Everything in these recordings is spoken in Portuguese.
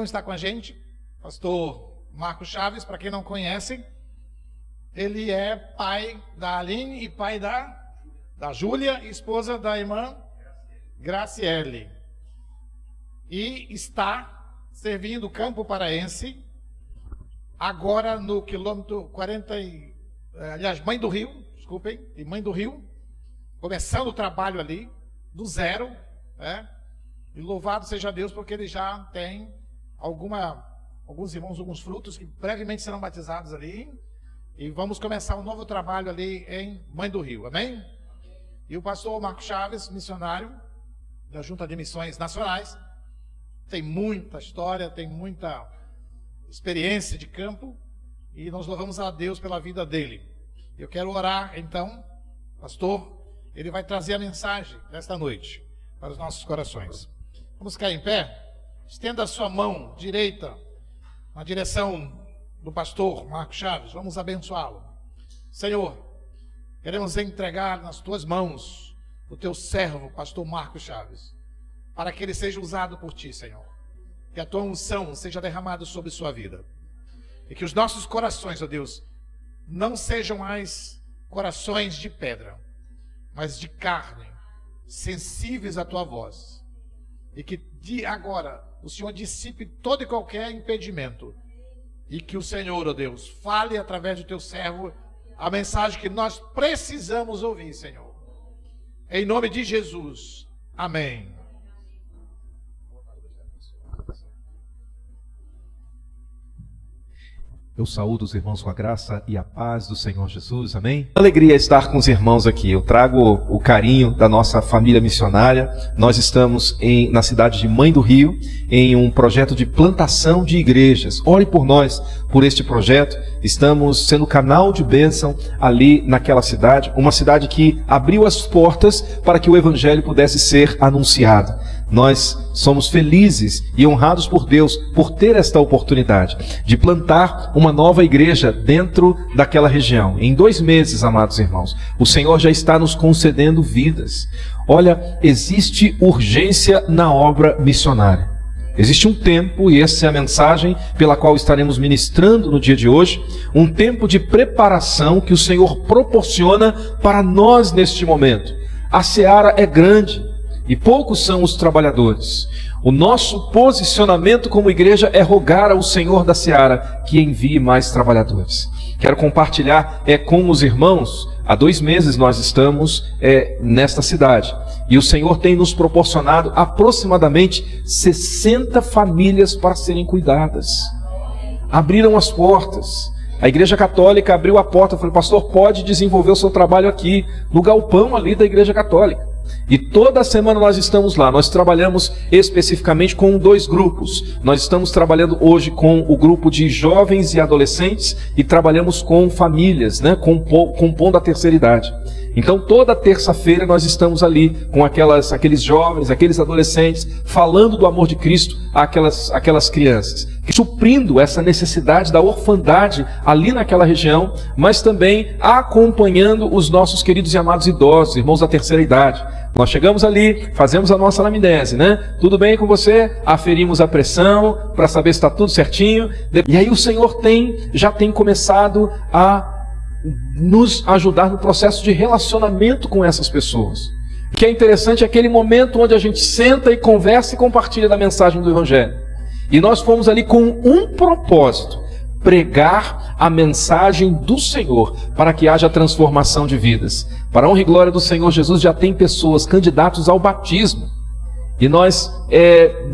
então está com a gente, pastor Marcos Chaves. Para quem não conhece, ele é pai da Aline e pai da Júlia, esposa da irmã Graciele. E está servindo o campo paraense, agora no quilômetro 40, Mãe do Rio, desculpem, e Mãe do Rio, começando o trabalho ali, do zero, né? E louvado seja Deus, porque ele já tem alguns irmãos, alguns frutos que brevemente serão batizados ali. E vamos começar um novo trabalho ali em Mãe do Rio, amém? E o pastor Marcos Chaves, missionário da Junta de Missões Nacionais, tem muita história, tem muita experiência de campo, e nós louvamos a Deus pela vida dele. Eu quero orar, então, pastor, ele vai trazer a mensagem desta noite para os nossos corações. Vamos ficar em pé? Estenda a sua mão direita na direção do pastor Marcos Chaves. Vamos abençoá-lo. Senhor, queremos entregar nas tuas mãos o teu servo, pastor Marcos Chaves, para que ele seja usado por ti, Senhor. Que a tua unção seja derramada sobre sua vida. E que os nossos corações, ó Deus, não sejam mais corações de pedra, mas de carne, sensíveis à tua voz. E que de agora o Senhor dissipe todo e qualquer impedimento. E que o Senhor, ó Deus, fale através do teu servo a mensagem que nós precisamos ouvir, Senhor. Em nome de Jesus. Amém. Eu saúdo os irmãos com a graça e a paz do Senhor Jesus, amém? Alegria estar com os irmãos aqui. Eu trago o carinho da nossa família missionária. Nós estamos na cidade de Mãe do Rio, em um projeto de plantação de igrejas. Ore por nós, por este projeto. Estamos sendo canal de bênção ali naquela cidade, uma cidade que abriu as portas para que o evangelho pudesse ser anunciado. Nós somos felizes e honrados por Deus por ter esta oportunidade de plantar uma nova igreja dentro daquela região. Em 2 meses, amados irmãos, o Senhor já está nos concedendo vidas. Olha, existe urgência na obra missionária. Existe um tempo, e essa é a mensagem pela qual estaremos ministrando no dia de hoje, um tempo de preparação que o Senhor proporciona para nós neste momento. A seara é grande e poucos são os trabalhadores. O nosso posicionamento como igreja é rogar ao Senhor da seara que envie mais trabalhadores. Quero compartilhar com os irmãos. Há 2 meses nós estamos nesta cidade. E o Senhor tem nos proporcionado aproximadamente 60 famílias para serem cuidadas. Abriram as portas. A Igreja Católica abriu a porta. Falei, pastor, pode desenvolver o seu trabalho aqui, no galpão ali da Igreja Católica. E toda semana nós estamos lá. Nós trabalhamos especificamente com 2 grupos. Nós estamos trabalhando hoje com o grupo de jovens e adolescentes e trabalhamos com famílias, né, compondo a terceira idade. Então toda terça-feira nós estamos ali com aqueles jovens, aqueles adolescentes, falando do amor de Cristo àquelas crianças, suprindo essa necessidade da orfandade ali naquela região, mas também acompanhando os nossos queridos e amados idosos, irmãos da terceira idade. Nós chegamos ali, fazemos a nossa anamnese, né? Tudo bem com você? Aferimos a pressão para saber se está tudo certinho. E aí o Senhor já tem começado a nos ajudar no processo de relacionamento com essas pessoas. O que é interessante é aquele momento onde a gente senta e conversa e compartilha da mensagem do Evangelho. E nós fomos ali com um propósito: pregar a mensagem do Senhor para que haja transformação de vidas. Para a honra e glória do Senhor Jesus, já tem pessoas candidatos ao batismo. E nós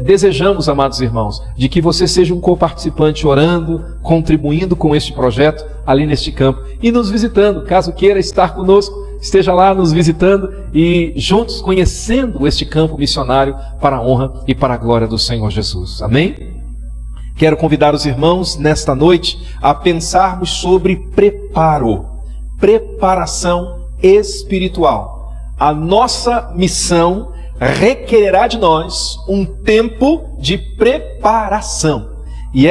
desejamos, amados irmãos, de que você seja um coparticipante orando, contribuindo com este projeto ali neste campo e nos visitando. Caso queira estar conosco, esteja lá nos visitando e juntos conhecendo este campo missionário para a honra e para a glória do Senhor Jesus. Amém? Quero convidar os irmãos nesta noite a pensarmos sobre preparação espiritual. A nossa missão requererá de nós um tempo de preparação. E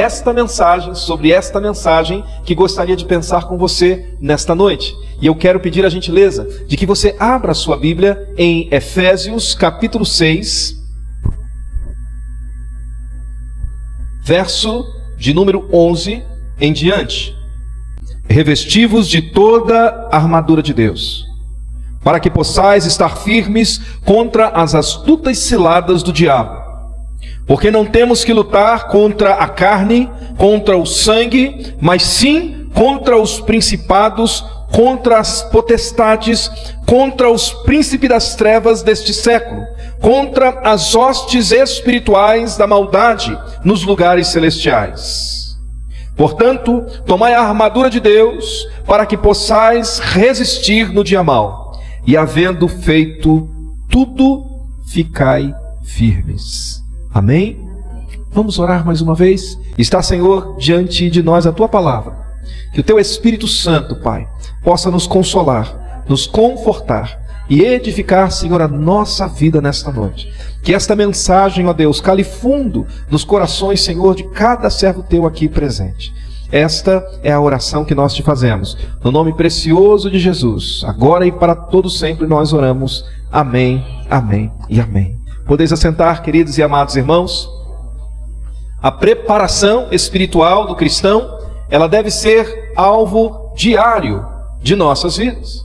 sobre esta mensagem que gostaria de pensar com você nesta noite. E eu quero pedir a gentileza de que você abra a sua Bíblia em Efésios capítulo 6. verso de número 11 em diante. Revesti-vos de toda a armadura de Deus, para que possais estar firmes contra as astutas ciladas do diabo. Porque não temos que lutar contra a carne, contra o sangue, mas sim contra os principados, contra as potestades, contra os príncipes das trevas deste século, contra as hostes espirituais da maldade nos lugares celestiais. Portanto, tomai a armadura de Deus, para que possais resistir no dia mau, e havendo feito tudo, ficai firmes. Amém? Vamos orar mais uma vez? Está, Senhor, diante de nós a Tua palavra. Que o Teu Espírito Santo, Pai, possa nos consolar, nos confortar e edificar, Senhor, a nossa vida nesta noite. Que esta mensagem, ó Deus, cale fundo nos corações, Senhor, de cada servo Teu aqui presente. Esta é a oração que nós te fazemos. No nome precioso de Jesus, agora e para todo sempre nós oramos. Amém, amém e amém. Podeis assentar, queridos e amados irmãos. A preparação espiritual do cristão, ela deve ser alvo diário de nossas vidas.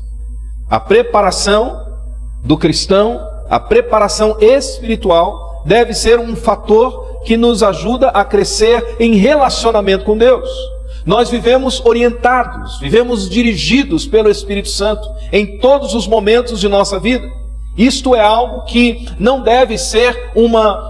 A preparação do cristão, a preparação espiritual, deve ser um fator que nos ajuda a crescer em relacionamento com Deus. Nós vivemos orientados, vivemos dirigidos pelo Espírito Santo em todos os momentos de nossa vida. Isto é algo que não deve ser uma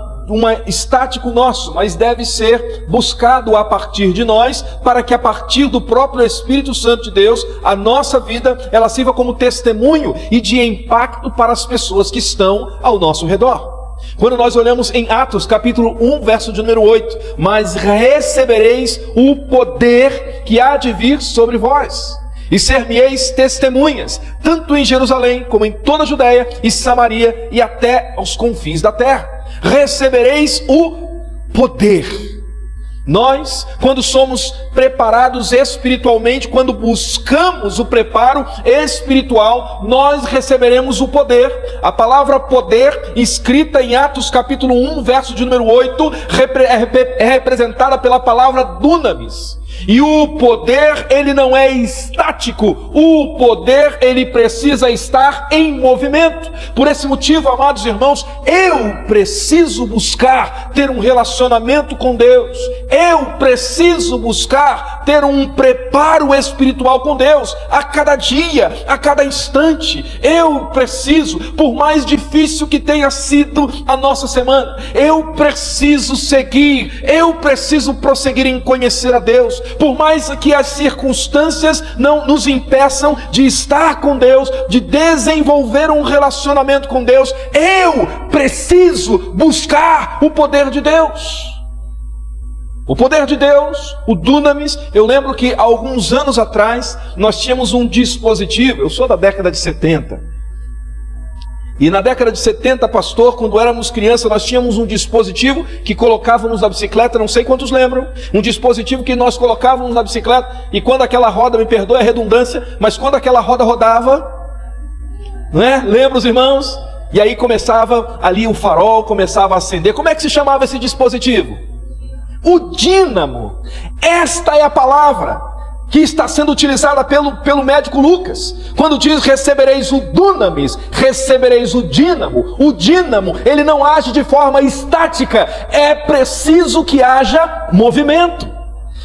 estático nosso, mas deve ser buscado a partir de nós, para que a partir do próprio Espírito Santo de Deus, a nossa vida, ela sirva como testemunho e de impacto para as pessoas que estão ao nosso redor. Quando nós olhamos em Atos capítulo 1, verso de número 8, mas recebereis o poder que há de vir sobre vós, e ser-me-eis testemunhas, tanto em Jerusalém, como em toda a Judéia e Samaria, e até aos confins da terra. Recebereis o poder. Nós, quando somos preparados espiritualmente, quando buscamos o preparo espiritual, nós receberemos o poder. A palavra poder, escrita em Atos capítulo 1, verso de número 8, é representada pela palavra dunamis. E o poder, ele não é estático. O poder, ele precisa estar em movimento. Por esse motivo, amados irmãos, eu preciso buscar ter um relacionamento com Deus. Eu preciso buscar ter um preparo espiritual com Deus. A cada dia, a cada instante, eu preciso, por mais difícil que tenha sido a nossa semana, eu preciso seguir, eu preciso prosseguir em conhecer a Deus. Por mais que as circunstâncias não nos impeçam de estar com Deus, de desenvolver um relacionamento com Deus, eu preciso buscar o poder de Deus. O poder de Deus, o dunamis. Eu lembro que há alguns anos atrás nós tínhamos um dispositivo. Eu sou da década de 70. E na década de 70, pastor, quando éramos crianças, nós tínhamos um dispositivo que colocávamos na bicicleta, não sei quantos lembram, um dispositivo que nós colocávamos na bicicleta, e quando aquela roda, me perdoe a redundância, mas quando aquela roda rodava, não é? Lembra os irmãos? E aí começava ali o farol, começava a acender. Como é que se chamava esse dispositivo? O dínamo. Esta é a palavra que está sendo utilizada pelo médico Lucas, quando diz recebereis o dunamis, recebereis o dínamo. O dínamo, ele não age de forma estática, é preciso que haja movimento.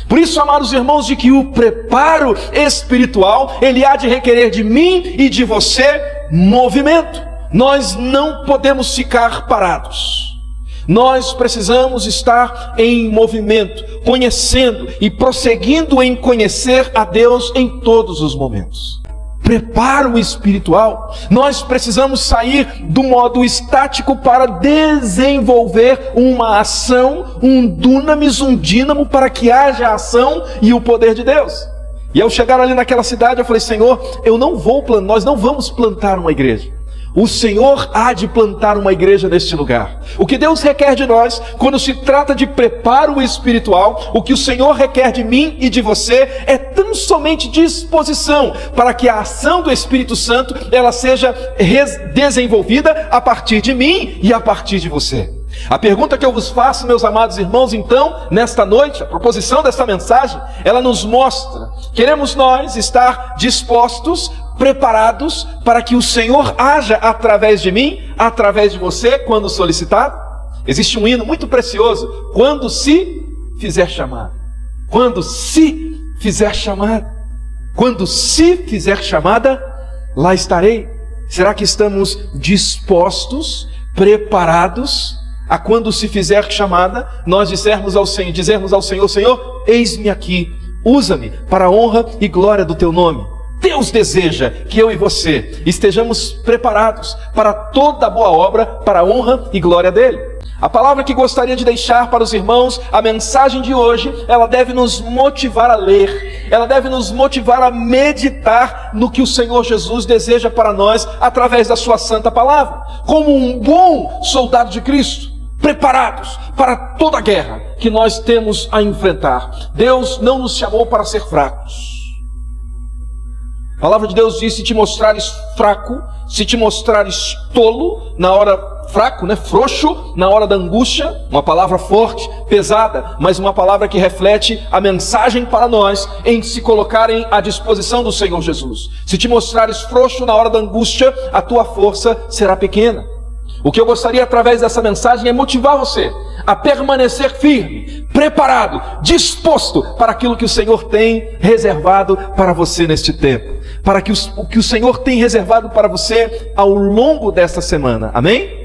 Por isso, amados irmãos, de que o preparo espiritual, ele há de requerer de mim e de você movimento. Nós não podemos ficar parados. Nós precisamos estar em movimento, conhecendo e prosseguindo em conhecer a Deus em todos os momentos. Preparo espiritual, nós precisamos sair do modo estático para desenvolver uma ação, um dunamis, um dínamo, para que haja ação e o poder de Deus. E ao chegar ali naquela cidade, eu falei: Senhor, nós não vamos plantar uma igreja. O Senhor há de plantar uma igreja neste lugar. O que Deus requer de nós, quando se trata de preparo espiritual, o que o Senhor requer de mim e de você, é tão somente disposição para que a ação do Espírito Santo, ela seja desenvolvida a partir de mim e a partir de você. A pergunta que eu vos faço, meus amados irmãos, então, nesta noite, a proposição desta mensagem, ela nos mostra: queremos nós estar dispostos, preparados para que o Senhor haja através de mim, através de você, quando solicitado? Existe um hino muito precioso: quando se fizer chamar. Quando se fizer chamar. Quando se fizer chamada, lá estarei. Será que estamos dispostos, preparados, a quando se fizer chamada, nós dizermos ao Senhor: Senhor, eis-me aqui, usa-me para a honra e glória do teu nome. Deus deseja que eu e você estejamos preparados para toda boa obra, para a honra e glória dele. A palavra que gostaria de deixar para os irmãos, a mensagem de hoje, ela deve nos motivar a ler, ela deve nos motivar a meditar no que o Senhor Jesus deseja para nós através da sua santa palavra, como um bom soldado de Cristo, preparados para toda a guerra que nós temos a enfrentar. Deus não nos chamou para ser fracos. A palavra de Deus diz: se te mostrares fraco, se te mostrares tolo, na hora fraco, frouxo, na hora da angústia, uma palavra forte, pesada, mas uma palavra que reflete a mensagem para nós em se colocarem à disposição do Senhor Jesus. Se te mostrares frouxo na hora da angústia, a tua força será pequena. O que eu gostaria através dessa mensagem é motivar você a permanecer firme, preparado, disposto para aquilo que o Senhor tem reservado para você neste tempo, para que o que o Senhor tem reservado para você ao longo desta semana. Amém?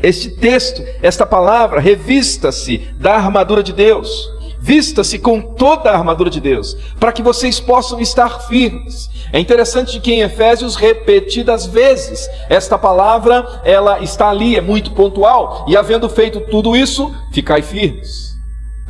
Este texto, esta palavra, revista-se da armadura de Deus. Vista-se com toda a armadura de Deus, para que vocês possam estar firmes. É interessante que em Efésios, repetidas vezes, esta palavra, ela está ali, é muito pontual. E havendo feito tudo isso, ficai firmes.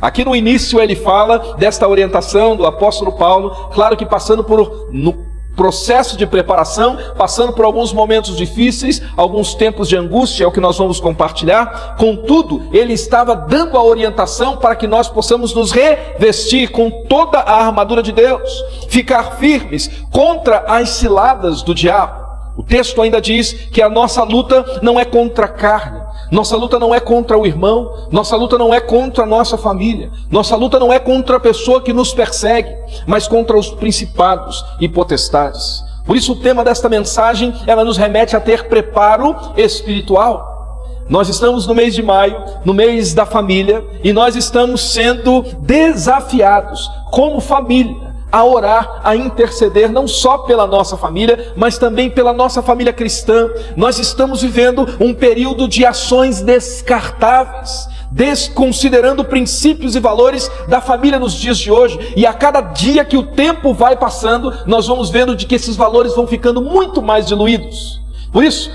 Aqui no início ele fala desta orientação do apóstolo Paulo, claro que passando no processo de preparação, passando por alguns momentos difíceis, alguns tempos de angústia, é o que nós vamos compartilhar. Contudo, ele estava dando a orientação para que nós possamos nos revestir com toda a armadura de Deus, ficar firmes contra as ciladas do diabo. O texto ainda diz que a nossa luta não é contra a carne, nossa luta não é contra o irmão, nossa luta não é contra a nossa família, nossa luta não é contra a pessoa que nos persegue, mas contra os principados e potestades. Por isso o tema desta mensagem, ela nos remete a ter preparo espiritual. Nós estamos no mês de maio, no mês da família, e nós estamos sendo desafiados como família a orar, a interceder, não só pela nossa família, mas também pela nossa família cristã. Nós estamos vivendo um período de ações descartáveis, desconsiderando princípios e valores da família nos dias de hoje, e a cada dia que o tempo vai passando, nós vamos vendo de que esses valores vão ficando muito mais diluídos. Por isso,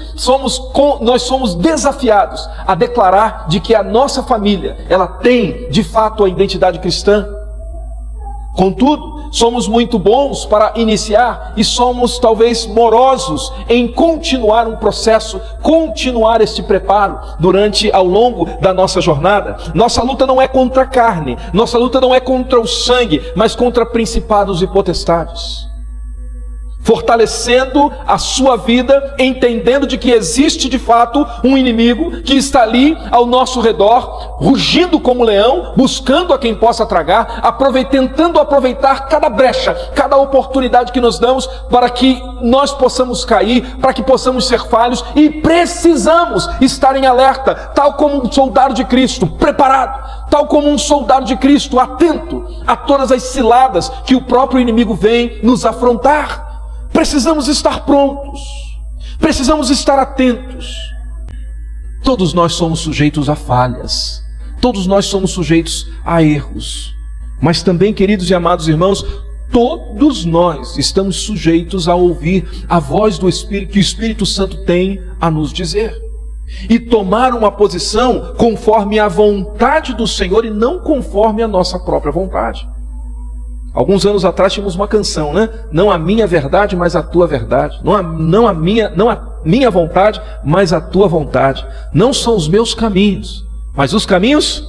nós somos desafiados a declarar de que a nossa família, ela tem de fato a identidade cristã. Contudo, somos muito bons para iniciar e somos talvez morosos em continuar um processo, continuar este preparo ao longo da nossa jornada. Nossa luta não é contra a carne, nossa luta não é contra o sangue, mas contra principados e potestades. Fortalecendo a sua vida, entendendo de que existe de fato um inimigo que está ali ao nosso redor, rugindo como leão, buscando a quem possa tragar, tentando aproveitar cada brecha, cada oportunidade que nos damos para que nós possamos cair, para que possamos ser falhos, e precisamos estar em alerta, tal como um soldado de Cristo, preparado, tal como um soldado de Cristo, atento a todas as ciladas que o próprio inimigo vem nos afrontar. Precisamos estar prontos, precisamos estar atentos. Todos nós somos sujeitos a falhas, todos nós somos sujeitos a erros, mas também, queridos e amados irmãos, todos nós estamos sujeitos a ouvir a voz do Espírito, que o Espírito Santo tem a nos dizer, e tomar uma posição conforme a vontade do Senhor e não conforme a nossa própria vontade. Alguns anos atrás tínhamos uma canção, Não a minha verdade, mas a tua verdade. Não a minha vontade, mas a tua vontade. Não são os meus caminhos, mas os caminhos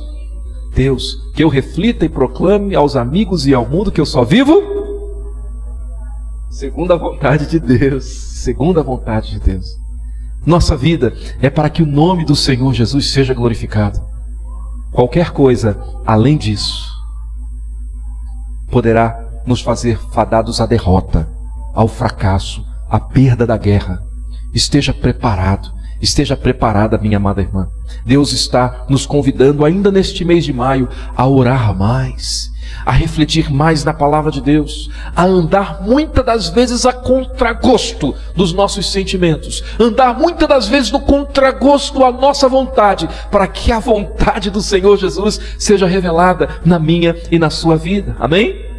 Deus. Que eu reflita e proclame aos amigos e ao mundo que eu só vivo segundo a vontade de Deus. Segundo a vontade de Deus. Nossa vida é para que o nome do Senhor Jesus seja glorificado. Qualquer coisa além disso poderá nos fazer fadados à derrota, ao fracasso, à perda da guerra. Esteja preparado, esteja preparada, minha amada irmã. Deus está nos convidando ainda neste mês de maio a orar mais, a refletir mais na palavra de Deus, a andar muitas das vezes a contragosto dos nossos sentimentos, andar muitas das vezes no contragosto à nossa vontade, para que a vontade do Senhor Jesus seja revelada na minha e na sua vida. Amém?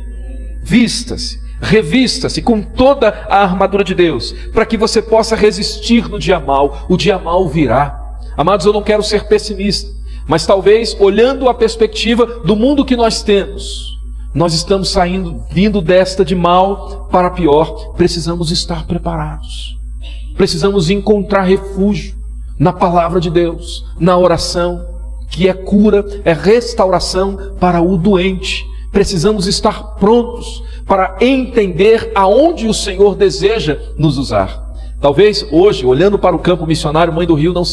Vista-se, revista-se com toda a armadura de Deus, para que você possa resistir no dia mau. O dia mau virá. Amados, eu não quero ser pessimista, mas talvez, olhando a perspectiva do mundo que nós temos, nós estamos vindo desta de mal para pior. Precisamos estar preparados. Precisamos encontrar refúgio na palavra de Deus, na oração, que é cura, é restauração para o doente. Precisamos estar prontos para entender aonde o Senhor deseja nos usar. Talvez hoje, olhando para o campo missionário, Mãe do Rio não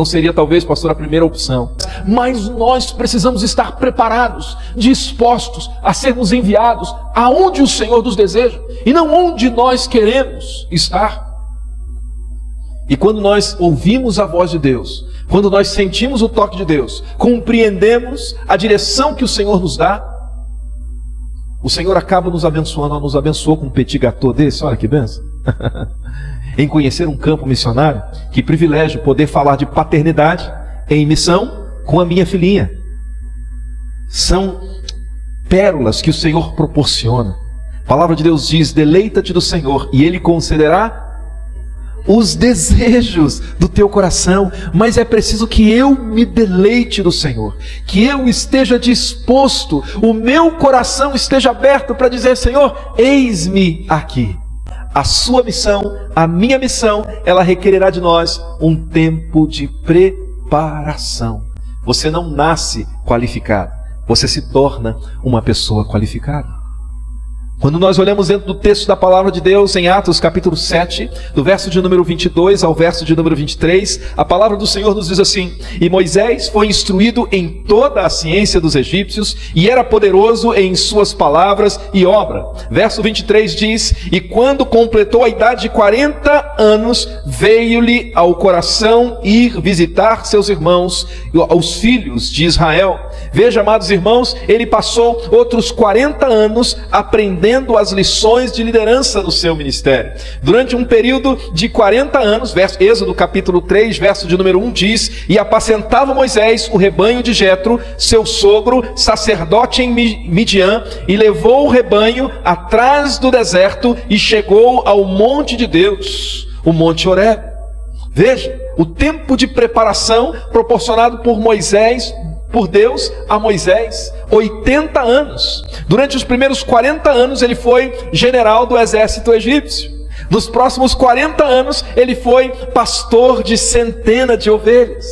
seria talvez, pastor, a primeira opção. Mas nós precisamos estar preparados, dispostos a sermos enviados aonde o Senhor nos deseja e não onde nós queremos estar. E quando nós ouvimos a voz de Deus, quando nós sentimos o toque de Deus, compreendemos a direção que o Senhor nos dá, o Senhor acaba nos abençoando. Nos abençoou com um petit gâteau desse, olha que bênção. Em conhecer um campo missionário. Que privilégio poder falar de paternidade em missão com a minha filhinha. São pérolas que o Senhor proporciona. A palavra de Deus diz: deleita-te do Senhor e Ele concederá os desejos do teu coração. Mas é preciso que eu me deleite do Senhor, que eu esteja disposto, o meu coração esteja aberto para dizer: Senhor, eis-me aqui. A sua missão, a minha missão, ela requererá de nós um tempo de preparação. Você não nasce qualificado, você se torna uma pessoa qualificada. Quando nós olhamos dentro do texto da palavra de Deus, em Atos capítulo 7, do verso de número 22 ao verso de número 23, a palavra do Senhor nos diz assim: e Moisés foi instruído em toda a ciência dos egípcios, e era poderoso em suas palavras e obra. Verso 23 diz: e quando completou a idade de 40 anos, veio-lhe ao coração ir visitar seus irmãos, os filhos de Israel. Veja, amados irmãos, ele passou outros 40 anos aprendendo as lições de liderança no seu ministério. Durante um período de 40 anos, Êxodo capítulo 3, verso de número 1 diz: e apacentava Moisés o rebanho de Jetro, seu sogro, sacerdote em Midian, e levou o rebanho atrás do deserto e chegou ao monte de Deus, o monte Horebe. Veja, o tempo de preparação proporcionado por Deus a Moisés, 80 anos. Durante os primeiros 40 anos ele foi general do exército egípcio. Nos próximos 40 anos ele foi pastor de centenas de ovelhas.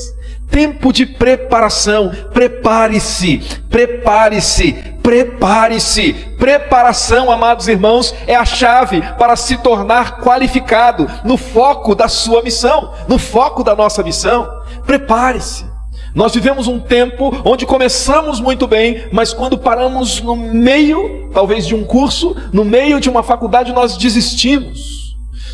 Tempo de preparação. Prepare-se, prepare-se, prepare-se. Preparação, amados irmãos, é a chave para se tornar qualificado no foco da sua missão, no foco da nossa missão. Prepare-se. Nós vivemos um tempo onde começamos muito bem, mas quando paramos no meio, talvez de um curso, no meio de uma faculdade, nós desistimos.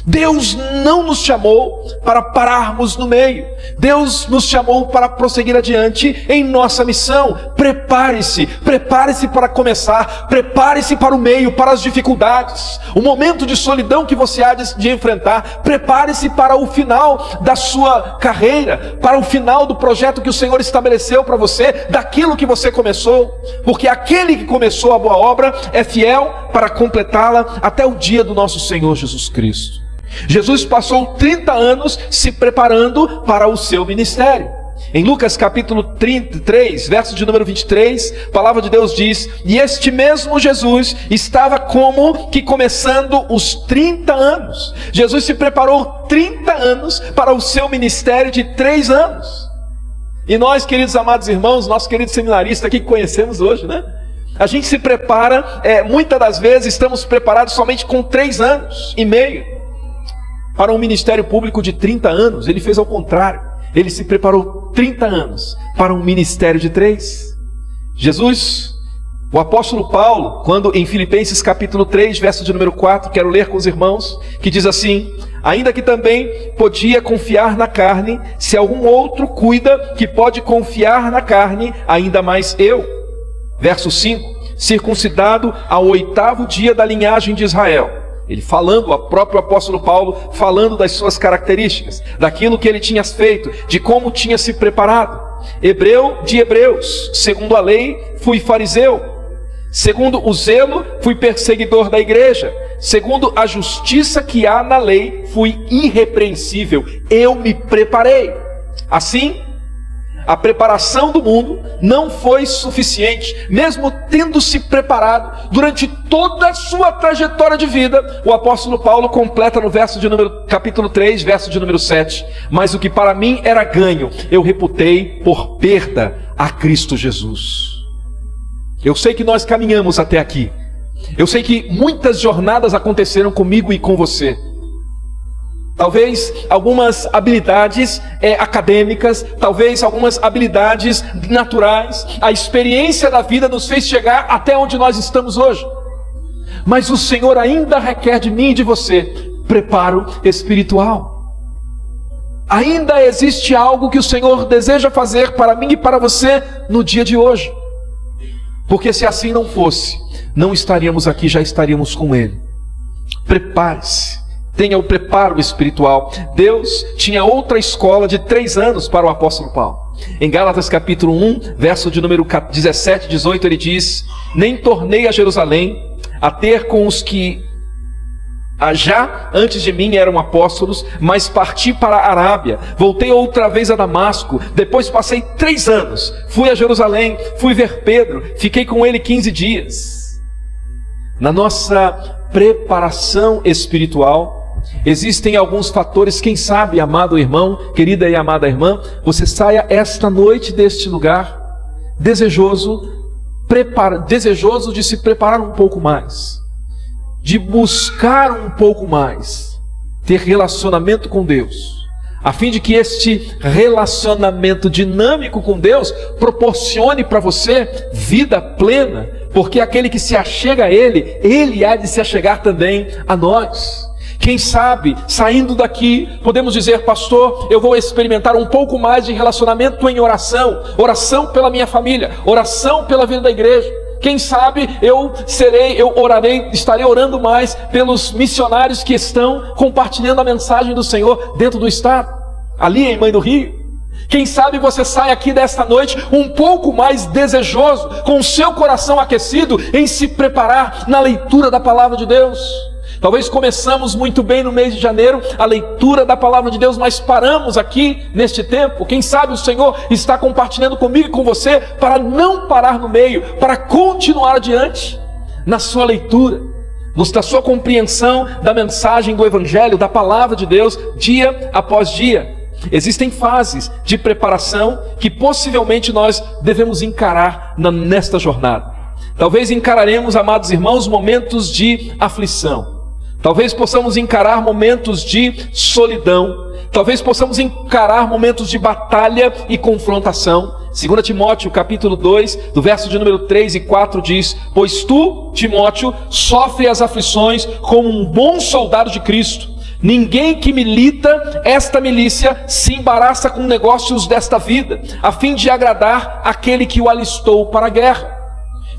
Deus não nos chamou para pararmos no meio. Deus nos chamou para prosseguir adiante em nossa missão. Prepare-se, prepare-se para começar, prepare-se para o meio, para as dificuldades, o momento de solidão que você há de enfrentar. Prepare-se para o final da sua carreira, para o final do projeto que o Senhor estabeleceu para você, daquilo que você começou, porque aquele que começou a boa obra é fiel para completá-la até o dia do nosso Senhor Jesus Cristo. Jesus passou 30 anos se preparando para o seu ministério. Em Lucas capítulo 33, verso de número 23, a palavra de Deus diz: e este mesmo Jesus estava como que começando os 30 anos. Jesus se preparou 30 anos para o seu ministério de 3 anos. E nós, queridos amados irmãos, nosso querido seminarista aqui que conhecemos hoje, né? A gente se prepara, muitas das vezes estamos preparados somente com 3 anos e meio. para um ministério público de 30 anos. Ele fez ao contrário. Ele se preparou 30 anos para um ministério de 3. Jesus, o apóstolo Paulo, quando em Filipenses capítulo 3, verso de número 4, quero ler com os irmãos, que diz assim: ainda que também podia confiar na carne, se algum outro cuida que pode confiar na carne, ainda mais eu. Verso 5, circuncidado ao 8º dia da linhagem de Israel. Ele falando, o próprio apóstolo Paulo, falando das suas características, daquilo que ele tinha feito, de como tinha se preparado. Hebreu de hebreus, segundo a lei, fui fariseu. Segundo o zelo, fui perseguidor da igreja. Segundo a justiça que há na lei, fui irrepreensível. Eu me preparei. Assim, a preparação do mundo não foi suficiente. Mesmo tendo se preparado durante toda a sua trajetória de vida, o apóstolo Paulo completa no capítulo 3, verso de número 7. Mas o que para mim era ganho, eu reputei por perda a Cristo Jesus. Eu sei que nós caminhamos até aqui. Eu sei que muitas jornadas aconteceram comigo e com você. Talvez algumas habilidades acadêmicas, talvez algumas habilidades naturais. A experiência da vida nos fez chegar até onde nós estamos hoje. Mas o Senhor ainda requer de mim e de você preparo espiritual. Ainda existe algo que o Senhor deseja fazer para mim e para você no dia de hoje. Porque se assim não fosse, não estaríamos aqui, já estaríamos com Ele. Prepare-se. Tenha o preparo espiritual. Deus tinha outra escola de 3 anos para o apóstolo Paulo. Em Gálatas capítulo 1, verso de número 17 e 18, ele diz: nem tornei a Jerusalém a ter com os que já antes de mim eram apóstolos, mas parti para a Arábia, voltei outra vez a Damasco, depois passei 3 anos, fui a Jerusalém, fui ver Pedro, fiquei com ele 15 dias. Na nossa preparação espiritual, existem alguns fatores. Quem sabe, amado irmão, querida e amada irmã, você saia esta noite deste lugar desejoso de se preparar um pouco mais, de buscar um pouco mais, ter relacionamento com Deus, a fim de que este relacionamento dinâmico com Deus proporcione para você vida plena, porque aquele que se achega a Ele, Ele há de se achegar também a nós. Quem sabe, saindo daqui, podemos dizer: pastor, eu vou experimentar um pouco mais de relacionamento em oração, oração pela minha família, oração pela vida da igreja. Quem sabe estarei orando mais pelos missionários que estão compartilhando a mensagem do Senhor dentro do estado, ali em Mãe do Rio. Quem sabe você sai aqui desta noite um pouco mais desejoso, com o seu coração aquecido em se preparar na leitura da palavra de Deus. Talvez começamos muito bem no mês de janeiro a leitura da palavra de Deus, mas paramos aqui neste tempo. Quem sabe o Senhor está compartilhando comigo e com você para não parar no meio, para continuar adiante na sua leitura, na sua compreensão da mensagem do Evangelho, da palavra de Deus, dia após dia. Existem fases de preparação que possivelmente nós devemos encarar nesta jornada. Talvez encararemos, amados irmãos, momentos de aflição. Talvez possamos encarar momentos de solidão. Talvez possamos encarar momentos de batalha e confrontação. 2 Timóteo capítulo 2, do verso de número 3 e 4 diz: pois tu, Timóteo, sofre as aflições como um bom soldado de Cristo. Ninguém que milita esta milícia se embaraça com negócios desta vida, a fim de agradar aquele que o alistou para a guerra.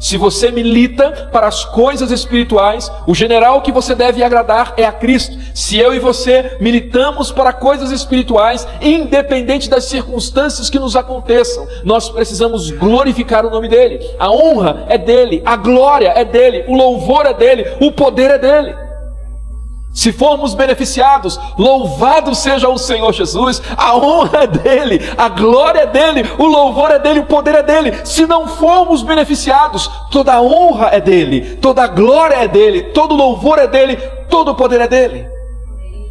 Se você milita para as coisas espirituais, o general que você deve agradar é a Cristo. Se eu e você militamos para coisas espirituais, independente das circunstâncias que nos aconteçam, nós precisamos glorificar o nome dEle. A honra é dEle, a glória é dEle, o louvor é dEle, o poder é dEle. Se formos beneficiados, louvado seja o Senhor Jesus, a honra é dEle, a glória é dEle, o louvor é dEle, o poder é dEle. Se não formos beneficiados, toda a honra é dEle, toda a glória é dEle, todo o louvor é dEle, todo o poder é dEle.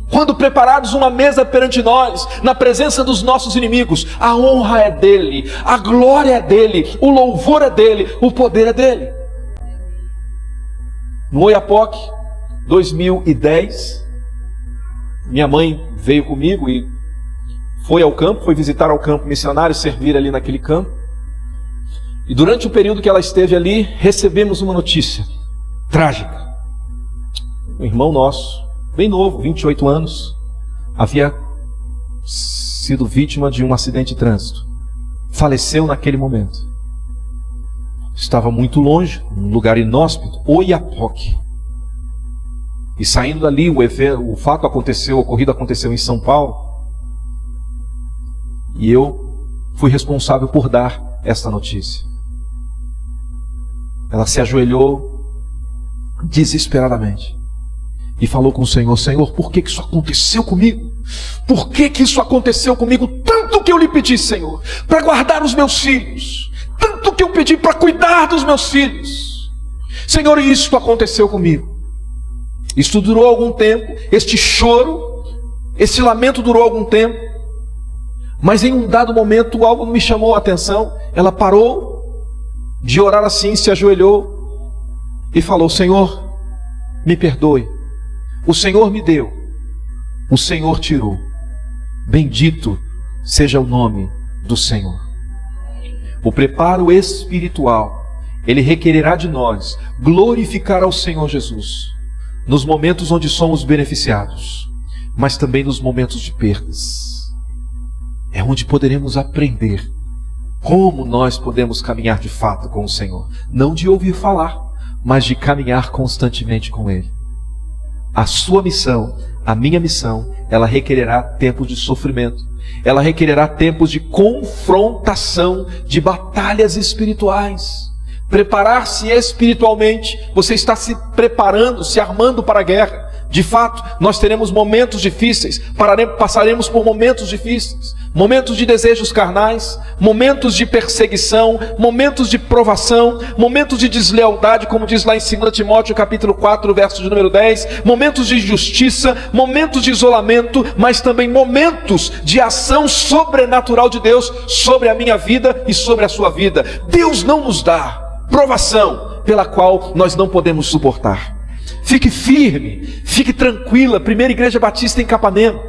Quando preparados uma mesa perante nós, na presença dos nossos inimigos, a honra é dEle, a glória é dEle, o louvor é dEle, o poder é dEle. No Oiapoque 2010, minha mãe veio comigo e foi ao campo, foi visitar ao campo missionário, servir ali naquele campo. E durante o período que ela esteve ali, recebemos uma notícia trágica. Um irmão nosso, bem novo, 28 anos, havia sido vítima de um acidente de trânsito. Faleceu naquele momento. Estava muito longe, num lugar inóspito, Oiapoque. E saindo dali, o fato aconteceu, o ocorrido aconteceu em São Paulo. E eu fui responsável por dar esta notícia. Ela se ajoelhou desesperadamente e falou com o Senhor: Senhor, por que isso aconteceu comigo? Por que isso aconteceu comigo? Tanto que eu lhe pedi, Senhor, para guardar os meus filhos. Tanto que eu pedi para cuidar dos meus filhos. Senhor, e isso aconteceu comigo. Isso durou algum tempo, este choro, esse lamento durou algum tempo. Mas em um dado momento algo me chamou a atenção. Ela parou de orar assim, se ajoelhou e falou: Senhor, me perdoe. O Senhor me deu, o Senhor tirou. Bendito seja o nome do Senhor. O preparo espiritual, ele requererá de nós glorificar ao Senhor Jesus nos momentos onde somos beneficiados, mas também nos momentos de perdas. É onde poderemos aprender como nós podemos caminhar de fato com o Senhor. Não de ouvir falar, mas de caminhar constantemente com Ele. A sua missão, a minha missão, ela requererá tempos de sofrimento. Ela requererá tempos de confrontação, de batalhas espirituais. Preparar-se espiritualmente, você está se preparando, se armando para a guerra. De fato, nós teremos momentos difíceis, passaremos por momentos difíceis, momentos de desejos carnais, momentos de perseguição, momentos de provação, momentos de deslealdade, como diz lá em 2 Timóteo capítulo 4, verso de número 10, momentos de injustiça, momentos de isolamento, mas também momentos de ação sobrenatural de Deus sobre a minha vida e sobre a sua vida. Deus não nos dá provação pela qual nós não podemos suportar. Fique firme, fique tranquila. Primeira Igreja Batista em Capanema,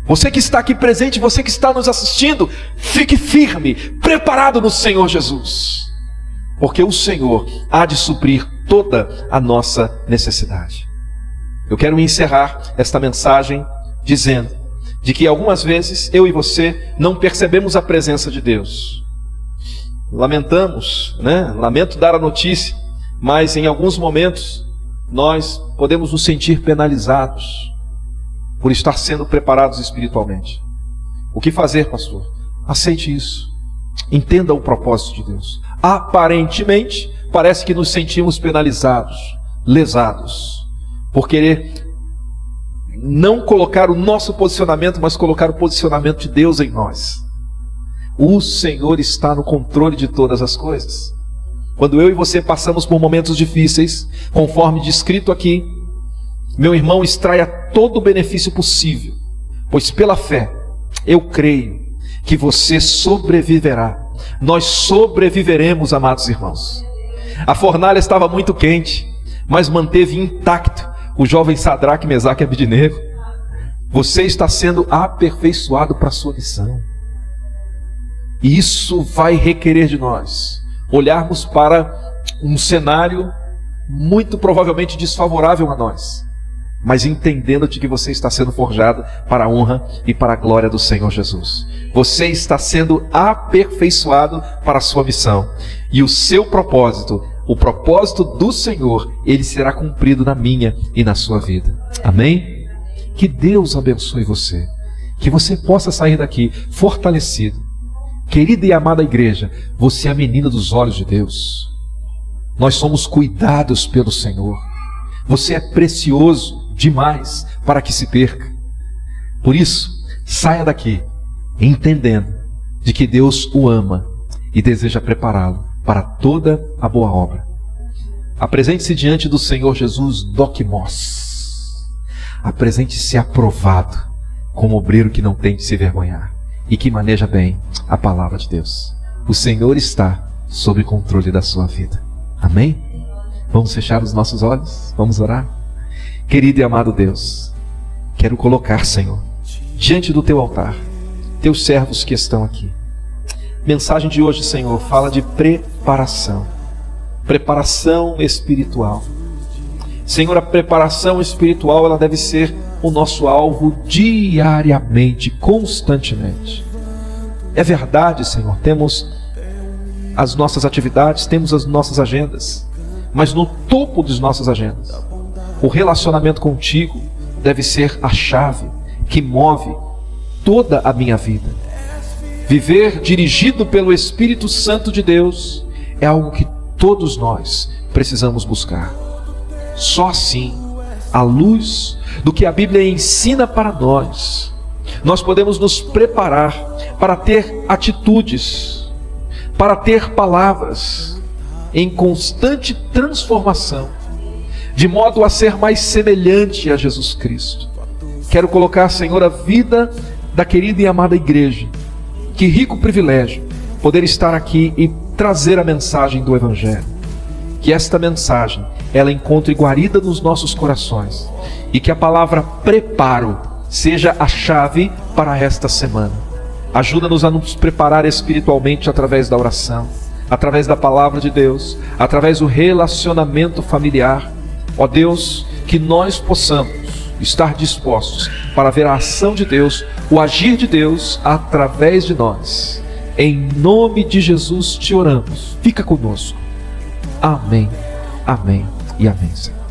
você que está aqui presente, você que está nos assistindo, fique firme, preparado no Senhor Jesus, porque o Senhor há de suprir toda a nossa necessidade. Eu quero encerrar esta mensagem dizendo de que algumas vezes eu e você não percebemos a presença de Deus. Lamentamos, Lamento dar a notícia, mas em alguns momentos nós podemos nos sentir penalizados por estar sendo preparados espiritualmente. O que fazer, pastor? Aceite isso. Entenda o propósito de Deus. Aparentemente, parece que nos sentimos penalizados, lesados, por querer não colocar o nosso posicionamento, mas colocar o posicionamento de Deus em nós. O Senhor está no controle de todas as coisas. Quando eu e você passamos por momentos difíceis, conforme descrito aqui, meu irmão, extraia todo o benefício possível, pois pela fé, eu creio que você sobreviverá. Nós sobreviveremos, amados irmãos. A fornalha estava muito quente, mas manteve intacto o jovem Sadraque, Mesaque e Abednego. Você está sendo aperfeiçoado para a sua missão. E isso vai requerer de nós olharmos para um cenário muito provavelmente desfavorável a nós, mas entendendo de que você está sendo forjado para a honra e para a glória do Senhor Jesus. Você está sendo aperfeiçoado para a sua missão. E o seu propósito, o propósito do Senhor, ele será cumprido na minha e na sua vida. Amém? Que Deus abençoe você. Que você possa sair daqui fortalecido. Querida e amada igreja, você é a menina dos olhos de Deus. Nós somos cuidados pelo Senhor. Você é precioso demais para que se perca. Por isso, saia daqui entendendo de que Deus o ama e deseja prepará-lo para toda a boa obra. Apresente-se diante do Senhor Jesus dokimos. Apresente-se aprovado, como obreiro que não tem de se vergonhar e que maneja bem a palavra de Deus. O Senhor está sob controle da sua vida. Amém? Vamos fechar os nossos olhos, vamos orar. Querido e amado Deus, Quero colocar, Senhor, diante do teu altar, teus servos que estão aqui. Mensagem de hoje, Senhor, fala de preparação. Preparação espiritual. Senhor, a preparação espiritual, ela deve ser o nosso alvo diariamente, constantemente. É verdade, Senhor, temos as nossas atividades, temos as nossas agendas, mas no topo das nossas agendas, o relacionamento contigo deve ser a chave que move toda a minha vida. Viver dirigido pelo Espírito Santo de Deus é algo que todos nós precisamos buscar. Só assim, à luz do que a Bíblia ensina para nós, nós podemos nos preparar para ter atitudes, para ter palavras em constante transformação, de modo a ser mais semelhante a Jesus Cristo. Quero colocar, Senhor, a vida da querida e amada igreja. Que rico privilégio poder estar aqui e trazer a mensagem do Evangelho. Que esta mensagem, ela encontre guarida nos nossos corações, e que a palavra preparo seja a chave para esta semana. Ajuda-nos a nos preparar espiritualmente através da oração, através da palavra de Deus, através do relacionamento familiar. Ó Deus, que nós possamos estar dispostos para ver a ação de Deus, o agir de Deus através de nós. Em nome de Jesus te oramos. Fica conosco. Amém, amém e amém, Senhor.